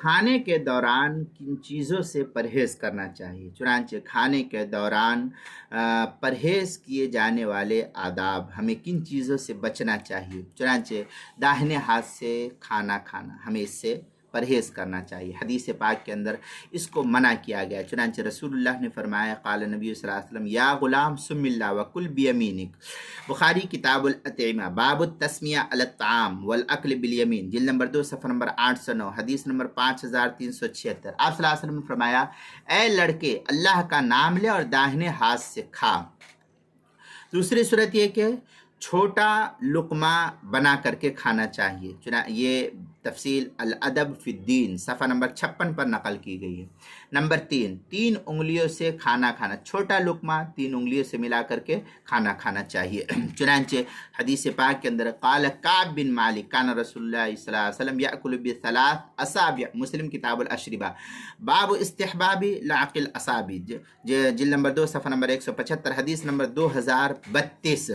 کھانے کے دوران کن چیزوں سے پرہیز کرنا چاہیے؟ چنانچہ کھانے کے دوران پرہیز کیے جانے والے آداب، ہمیں کن چیزوں سے بچنا چاہیے؟ چنانچہ داہنے ہاتھ سے کھانا کھانا، ہمیں اس سے پرہیز کرنا چاہیے۔ حدیث پاک کے اندر اس کو منع کیا گیا، چنانچہ رسول اللہ نے فرمایا، قال نبی صلی اللہ علیہ وسلم یا غلام سم اللہ وکل بیمینک۔ بخاری کتاب الاطعمہ، باب التسمیہ علی الطعام والاکل بالیمین، جلد نمبر 2 صفحہ نمبر 809، حدیث نمبر 5376۔ آپ صلی اللہ علیہ وسلم نے فرمایا، اے لڑکے اللہ کا نام لے اور داہنے ہاتھ سے کھا۔ دوسری صورت یہ کہ چھوٹا لقمہ بنا کر کے کھانا چاہیے، یہ تفصیل الادب فی الدین صفحہ نمبر 56 پر نقل کی گئی ہے۔ نمبر 3، 3 انگلیوں سے کھانا کھانا، چھوٹا لقمہ 3 انگلیوں سے ملا کر کے کھانا کھانا چاہیے۔ چنانچہ حدیث پاک کے اندر قال کعب بن مالک کان رسول اللہ صلی اللہ علیہ وسلم یأکل بثلاث اصابع، مسلم کتاب الاشربہ، باب استحباب لعق الاصابع، جلد نمبر 2 صفحہ نمبر 175، حدیث نمبر 2032۔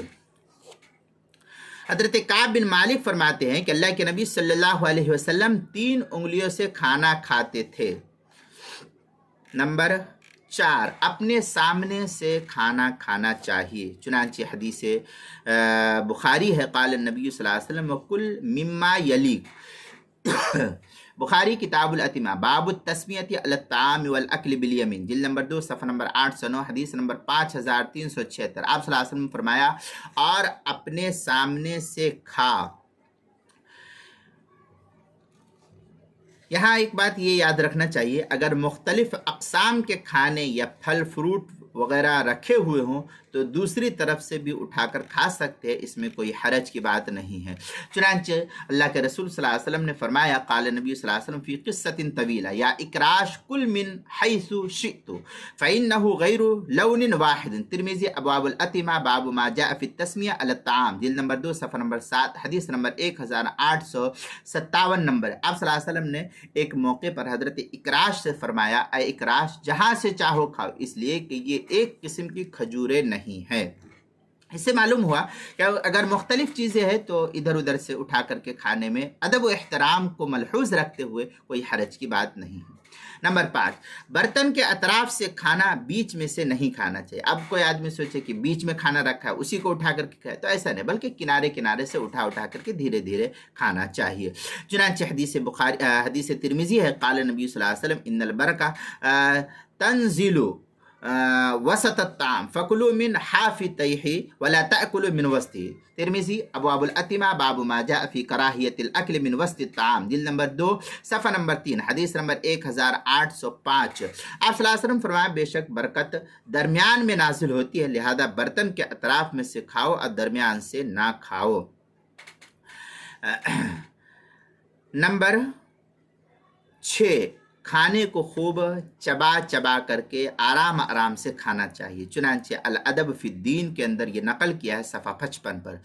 حضرت کعب بن مالک فرماتے ہیں کہ اللہ کے نبی صلی اللہ علیہ وسلم 3 انگلیوں سے کھانا کھاتے تھے۔ نمبر 4، اپنے سامنے سے کھانا کھانا چاہیے، چنانچہ حدیث بخاری ہے، قال النبی صلی اللہ علیہ وسلم وکل مما یلیک، بخاری کتاب الاطعمہ، باب التسمیۃ علی الطعام والاکل بالیمین، جلد نمبر 2 صفحہ نمبر 809، حدیث نمبر 5376۔ آپ صلی اللہ علیہ وسلم نے فرمایا، اور اپنے سامنے سے کھا۔ یہاں ایک بات یہ یاد رکھنا چاہیے، اگر مختلف اقسام کے کھانے یا پھل فروٹ وغیرہ رکھے ہوئے ہوں تو دوسری طرف سے بھی اٹھا کر کھا سکتے ہیں، اس میں کوئی حرج کی بات نہیں ہے۔ چنانچہ اللہ کے رسول صلی اللہ علیہ وسلم نے فرمایا، قال نبی صلی اللہ علیہ وسلم فی قصۃ طویلہ یا اکراش کل من حیث شئت فإنہ غیر لون واحد، ترمذی ابواب الاطعمہ، باب ما جاء فی التسمیہ علی الطعام، جلد نمبر 2 صفحہ نمبر 7، حدیث نمبر 1857 نمبر۔ آپ صلی اللہ علیہ وسلم نے ایک موقع پر حضرت اکراش سے فرمایا، اے اکراش جہاں سے چاہو کھاؤ، اس لیے کہ یہ ایک قسم کی کھجوریں نہیں ہے۔ اس سے معلوم ہوا کہ اگر مختلف چیزیں ہیں تو ادھر ادھر سے اٹھا کر کے کھانے میں ادب و احترام کو ملحوظ رکھتے ہوئے کوئی حرج کی بات نہیں ہے۔ نمبر 5، برتن کے اطراف سے کھانا بیچ میں سے نہیں کھانا چاہیے۔ اب کوئی آدمی سوچے کہ بیچ میں کھانا رکھا ہے اسی کو اٹھا کر کے کھائے، تو ایسا نہیں، بلکہ کنارے کنارے سے اٹھا کر کے دھیرے دھیرے کھانا چاہیے۔ چنانچہ حدیث ترمذی ہے، قال نبی صلی اللہ علیہ وسلم ان البرکہ تنزل وسط الطعام فکلوا من حافتیہ ولا تأکلوا من وسطہ، ترمذی ابواب الاطعمہ، باب ما جاء فی کراہیۃ الاکل من وسط الطعام، جلد نمبر 2 صفحہ نمبر 3، حدیث نمبر 1805۔ آپ صلی اللہ علیہ وسلم فرمایا، بے شک برکت درمیان میں نازل ہوتی ہے، لہذا برتن کے اطراف میں سے کھاؤ اور درمیان سے نہ کھاؤ۔ نمبر 6، کھانے کو خوب چبا چبا کر کے آرام آرام سے کھانا چاہیے، چنانچہ الادب فی الدین کے اندر یہ نقل کیا ہے صفحہ 55 پر۔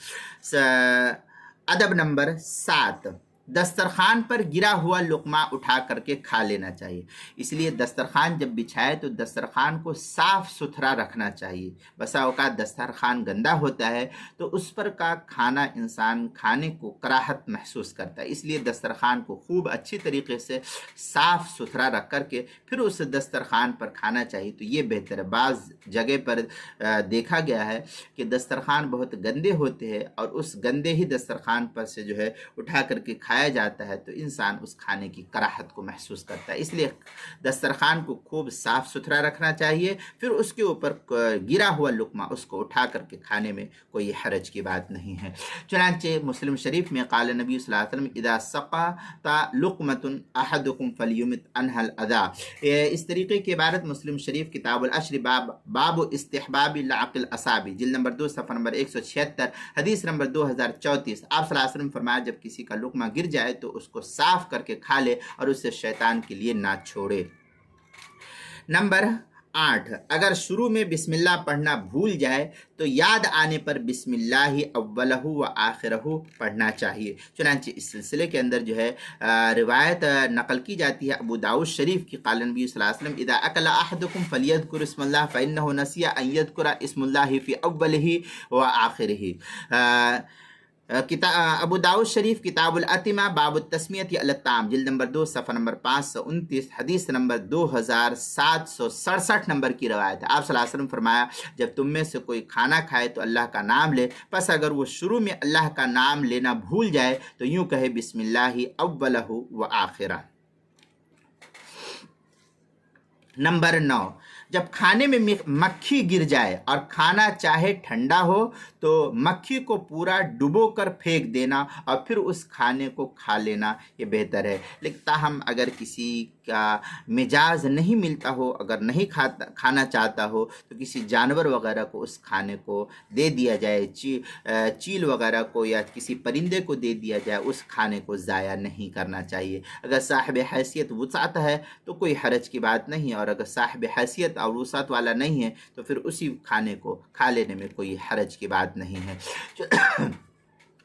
ادب نمبر 7، دسترخوان پر گرا ہوا لقمہ اٹھا کر کے کھا لینا چاہیے، اس لیے دسترخوان جب بچھائے تو دسترخوان کو صاف ستھرا رکھنا چاہیے۔ بسا اوقات دسترخوان گندا ہوتا ہے تو اس پر کا کھانا انسان کھانے کو کراہت محسوس کرتا ہے، اس لیے دسترخوان کو خوب اچھی طریقے سے صاف ستھرا رکھ کر کے پھر اس دسترخوان پر کھانا چاہیے، تو یہ بہتر ہے۔ بعض جگہ پر دیکھا گیا ہے کہ دسترخوان بہت گندے ہوتے ہیں اور اس گندے ہی دسترخوان پر سے جو ہے اٹھا کر کے کھایا جاتا ہے تو انسان اس کھانے کی کراہت کو محسوس کرتا ہے، اس لیے دسترخوان کو خوب صاف ستھرا رکھنا چاہیے، پھر اس کے اوپر گرا ہوا لقمہ اس کو اٹھا کر کے کھانے میں کوئی حرج کی بات نہیں ہے۔ چنانچہ مسلم شریف میں قال نبی صلی اللہ علیہ وسلم اذا سقط لقمۃ احدکم فلیمت عنها الاذى، اس طریقے کی عبارت مسلم شریف کتاب العشر، باب استحباب لعق الاصابع، جلد نمبر 2 صفحہ نمبر 176، حدیث نمبر 2034۔ آپ صلی اللہ علیہ وسلم فرمایا، جب کسی کا لقمہ گر جائے تو اس کو صاف کر کے کھا لے اور اسے شیطان کے لیے نہ چھوڑے۔ نمبر 8، اگر شروع میں بسم اللہ پڑھنا بھول جائے تو یاد آنے پر بسم اللہ اولہ و آخرہ پڑھنا چاہیے، چنانچہ اس سلسلے کے اندر جو ہے روایت نقل کی جاتی ہے ابو داؤد شریف کی، قال نبی صلی اللہ علیہ وسلم اذا اکل احدکم فلیذکر اسم اللہ فانہ نسی ان یذکر اسم اللہ فی اولہ و آخرہ۔ अबू दाऊद शरीफ किताबुल अतिमा बाबु तस्मियत अलताम जिल्द नंबर 2 सफ़ा नंबर 529 हदीस नंबर 2767 नंबर की रवायत है। आप सल्लल्लाहु अलैहि वसल्लम फरमाया, जब तुम में से कोई खाना खाए तो अल्लाह का नाम ले, बस अगर वो शुरू में अल्लाह का नाम लेना भूल जाए तो यूं कहे बिस्मिल्लाहि अव्वलहु व आखिरा। नंबर 9, जब खाने में मक्खी गिर जाए और खाना चाहे ठंडा हो तो मक्खी को पूरा डुबो कर फेंक देना और फिर उस खाने को खा लेना ये बेहतर है। लेकिन ताहम अगर किसी का मिजाज नहीं मिलता हो, अगर नहीं खाना चाहता हो तो किसी जानवर वगैरह को उस खाने को दे दिया जाए, चील वगैरह को या किसी परिंदे को दे दिया जाए, उस खाने को ज़ाया नहीं करना चाहिए। अगर साहिब हैसियत वुसात है तो कोई हरज की बात नहीं, और अगर साहिब हैसियत और वुसात वाला नहीं है तो फिर उसी खाने को खा लेने में कोई हरज की बात नहीं है।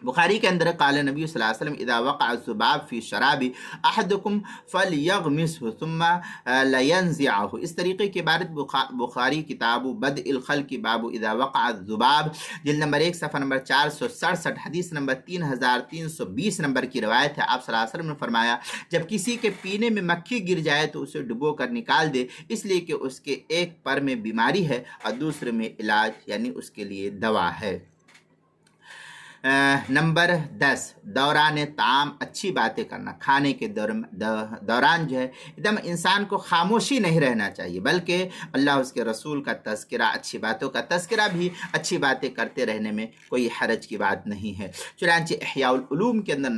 बुखारी के अंदर काल नबी सल्लल्लाहु अलैहि वसल्लम इदा वक़अ ज़ुबाब फ़ी शराबि अहदुकुम फ़लयग़मिसहु सुम्मा लयंज़िअहु। इस तरीक़े की इबारत बुखारी किताबु बदइल ख़ल्क़ि बाबु इदा वक़अ ज़ुबाब जिल्द नंबर 1 सफ़ा नंबर 467 हदीस नंबर 3320 नंबर की रवायत है। आप सल्लल्लाहु अलैहि वसल्लम ने फरमाया, जब किसी के पीने में मक्खी गिर जाए तो उसे डुबो कर निकाल दे, इसलिए कि उसके एक पर में बीमारी है और दूसरे में इलाज यानी उसके लिए दवा है। नंबर 10, दौरान ताम अच्छी बातें करना। खाने के दौरान जो है एकदम इंसान को खामोशी नहीं रहना चाहिए, बल्कि अल्लाह उसके रसूल का तज़किरा, अच्छी बातों का तज़किरा भी अच्छी बातें करते रहने में कोई हरज की बात नहीं है। चुनांचे इह्याउल उलूम के अंदर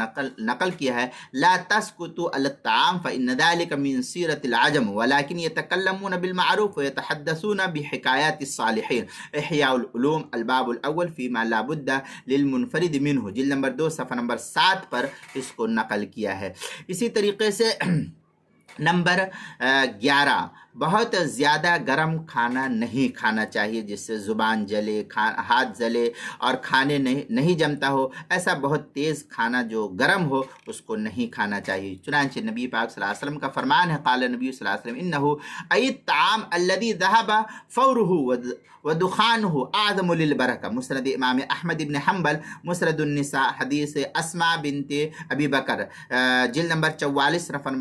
नकल किया है, ला तस्कुतु अल ताम फ़इन्न ज़ालिका मिन सीरतिल अजम वलाकिन यतकल्लमून बिल मारूफ व यतहद्दसून बिहिकायातिस सालिहीन। इह्याउल उलूम अल बाबुल अव्वल फ़ीमा ला बुद्दा लिल फरीद मिनहु जिल्द नंबर 2 सफ़ा नंबर 7 पर इसको नकल किया है। इसी तरीके से नंबर 11, बहुत ज़्यादा गर्म खाना नहीं खाना चाहिए जिससे ज़ुबान जले, हाथ जले और खाने नहीं जमता हो। ऐसा बहुत तेज़ खाना जो गर्म हो उसको नहीं खाना चाहिए। चुनांचे नबी पाक सल्लल्लाहु अलैहि वसल्लम का फरमान है, क़ाल नबी सल्लल्लाहु अलैहि वसल्लम इन्नहु अय्ताम अल्लज़ी ज़हबा फ़ौरुहु व दुखानुहु आज़मु लिल बरका। मुस्नद इमाम अहमद इब्न हम्बल, मुस्नदुन निसा, हदीस अस्मा बिनते अबी बकर, जिल्द नंबर 44 सफ़ा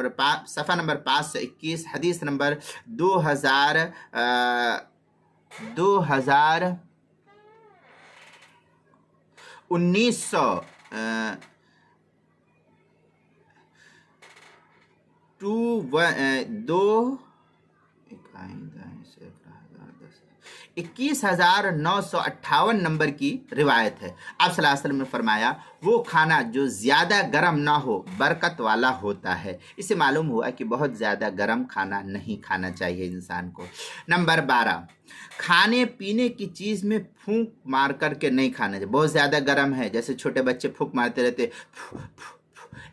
नंबर 521 हदीस नंबर 21,958 नंबर की रिवायत है। आप सल्लल्लाहु अलैहि वसल्लम ने फरमाया, वो खाना जो ज़्यादा गर्म ना हो बरकत वाला होता है। इससे मालूम हुआ कि बहुत ज़्यादा गर्म खाना नहीं खाना चाहिए इंसान को। नंबर 12, खाने पीने की चीज़ में फूंक मार करके नहीं खाना चाहिए। बहुत ज़्यादा गर्म है, जैसे छोटे बच्चे फूंक मारते रहते,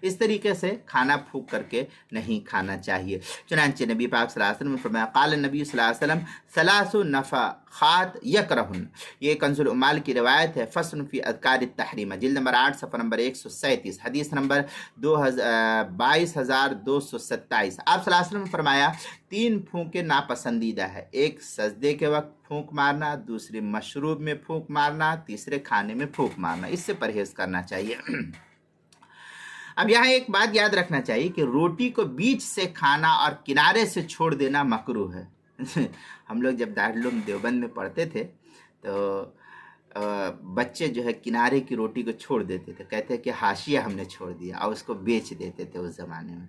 इस तरीके से खाना फूंक करके नहीं खाना चाहिए। चुनांचे नबी पाक सल्लल्लाहु अलैहि वसल्लम ने फरमाया, क़ाल नबी सल्लल्लाहु अलैहि वसल्लम सलासु नफ़ख़ात यकरहुन। ये कंजुल उम्माल की रिवायत है, फ़स्ल फ़ी अज़कार तहरीमा जिल्द नंबर 8 सफ़ा नंबर 137 हदीस नंबर 22,227। आप सल्लल्लाहु अलैहि वसल्लम ने फरमाया, 3 फूंकें नापसंदीदा है। एक सजदे के वक्त फूंक मारना, दूसरी मशरूब में फूंक मारना, तीसरे खाने में फूंक मारना। इससे परहेज़ करना चाहिए। अब यहाँ एक बात याद रखना चाहिए कि रोटी को बीच से खाना और किनारे से छोड़ देना मकरूह है। हम लोग जब दारुल उलूम देवबंद में पढ़ते थे तो बच्चे जो है किनारे की रोटी को छोड़ देते थे, कहते हैं कि हाशिया हमने छोड़ दिया, और उसको बेच देते थे उस ज़माने में।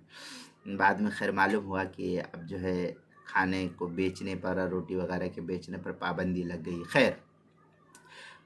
बाद में खैर मालूम हुआ कि अब जो है खाने को बेचने पर, रोटी वगैरह के बेचने पर पाबंदी लग गई। खैर,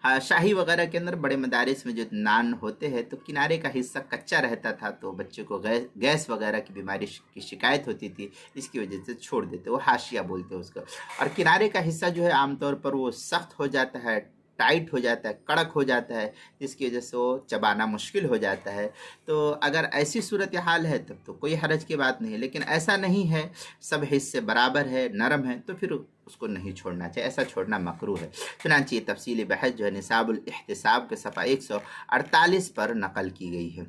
हाँ, शाही वगैरह के अंदर बड़े मदारिस में जो नान होते हैं तो किनारे का हिस्सा कच्चा रहता था, तो बच्चों को गैस वगैरह की बीमारी की शिकायत होती थी, इसकी वजह से छोड़ देते, वो हाशिया बोलते हैं उसको। और किनारे का हिस्सा जो है आमतौर पर वो सख्त हो जाता है, टाइट हो जाता है, कड़क हो जाता है, जिसकी वजह से वो चबाना मुश्किल हो जाता है। तो अगर ऐसी सूरत हाल है तब तो कोई हरज की बात नहीं है, लेकिन ऐसा नहीं है, सब हिस्से बराबर है, नरम है, तो फिर उसको नहीं छोड़ना चाहिए, ऐसा छोड़ना मकरूह है। चुनांचे तफसीली बहस जो है निसाबुल इहतिसाब के सफ़ा 148 पर नकल की गई है।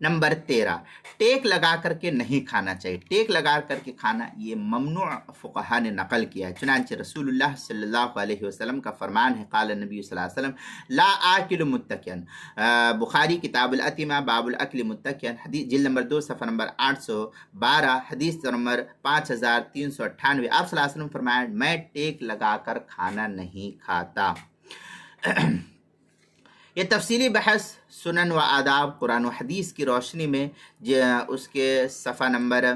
नंबर 13, टेक लगा करके नहीं खाना चाहिए। टेक लगा करके खाना ये ममनू फ़ुक़हा ने नकल किया है। चुनांचे रसूलुल्लाह सल्लल्लाहु अलैहि वसल्लम का फरमान है, क़ाल नबी सल्लल्लाहु अलैहि वसल्लम ला आकिलु मुत्तकियन। बुखारी किताबुल अतिमा बाबुल अक्ल मुत्तकियन, हदीस जिल्द नंबर 2 सफ़ा नंबर 812, हदीस नंबर 5398। आप सल्लल्लाहु अलैहि वसल्लम फरमाया, मैं टेक लगा कर खाना नहीं खाता। ये तफसीली बहस सुनन व आदाब कुरान व हदीस की रोशनी में उसके सफ़ा नंबर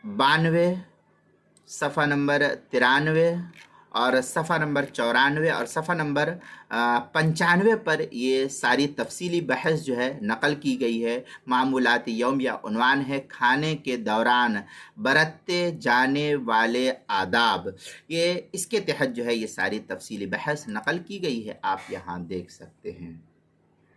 92, सफ़ा नंबर 93 और सफ़ा नंबर 94 और सफ़ा नंबर 95 पर ये सारी तफसीली बहस जो है नकल की गई है। मामूलात यौम या उन्वान है खाने के दौरान बरतते जाने वाले आदाब। ये इसके तहत जो है ये सारी तफसीली बहस नकल की गई है, आप यहाँ देख सकते हैं।